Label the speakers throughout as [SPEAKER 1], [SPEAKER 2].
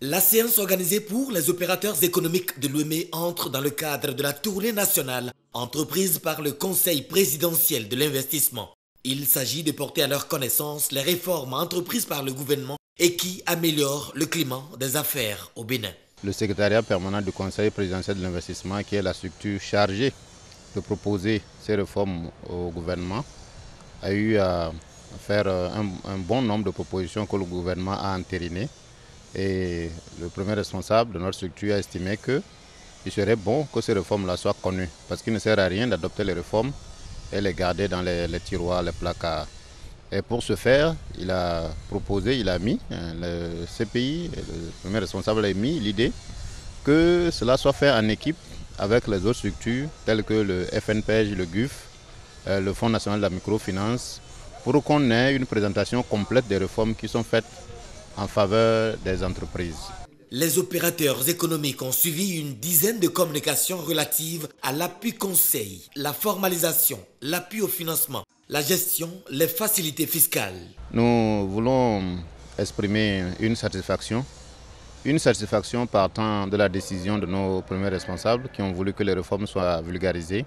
[SPEAKER 1] La séance organisée pour les opérateurs économiques de l'UEME entre dans le cadre de la tournée nationale entreprise par le Conseil présidentiel de l'investissement. Il s'agit de porter à leur connaissance les réformes entreprises par le gouvernement et qui améliorent le climat des affaires au Bénin.
[SPEAKER 2] Le secrétariat permanent du Conseil présidentiel de l'investissement, qui est la structure chargée de proposer ces réformes au gouvernement, a eu à faire un bon nombre de propositions que le gouvernement a entérinées. Et le premier responsable de notre structure a estimé qu'il serait bon que ces réformes-là soient connues, parce qu'il ne sert à rien d'adopter les réformes et les garder dans les tiroirs, les placards. Et pour ce faire, il a mis, le CPI, le premier responsable a mis l'idée que cela soit fait en équipe avec les autres structures telles que le FNPEJ, le GUF, le Fonds national de la microfinance, pour qu'on ait une présentation complète des réformes qui sont faites en faveur des entreprises.
[SPEAKER 1] Les opérateurs économiques ont suivi une dizaine de communications relatives à l'appui conseil, la formalisation, l'appui au financement, la gestion, les facilités fiscales.
[SPEAKER 2] Nous voulons exprimer une satisfaction partant de la décision de nos premiers responsables qui ont voulu que les réformes soient vulgarisées.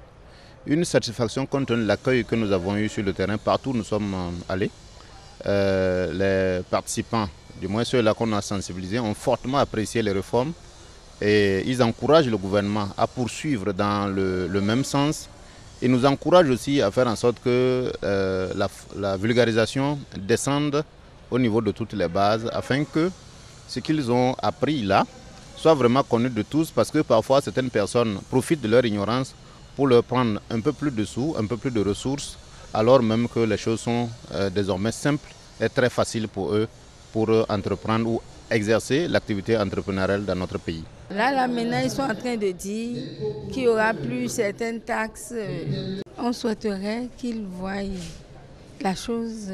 [SPEAKER 2] Une satisfaction compte tenu de l'accueil que nous avons eu sur le terrain partout où nous sommes allés. Les participants, du moins ceux-là qu'on a sensibilisés, ont fortement apprécié les réformes et ils encouragent le gouvernement à poursuivre dans le même sens. Ils nous encouragent aussi à faire en sorte que la vulgarisation descende au niveau de toutes les bases afin que ce qu'ils ont appris là soit vraiment connu de tous, parce que parfois certaines personnes profitent de leur ignorance pour leur prendre un peu plus de sous, un peu plus de ressources, alors même que les choses sont désormais simples et très faciles pour eux pour entreprendre ou exercer l'activité entrepreneuriale dans notre pays.
[SPEAKER 3] Là, maintenant, ils sont en train de dire qu'il n'y aura plus certaines taxes. On souhaiterait qu'ils voient la chose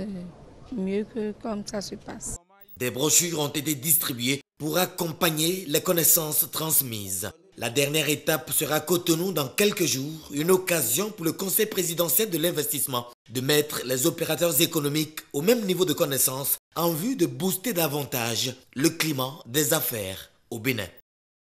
[SPEAKER 3] mieux que comme ça se passe.
[SPEAKER 1] Des brochures ont été distribuées pour accompagner les connaissances transmises. La dernière étape sera Cotonou dans quelques jours, une occasion pour le Conseil présidentiel de l'investissement de mettre les opérateurs économiques au même niveau de connaissances en vue de booster davantage le climat des affaires au Bénin.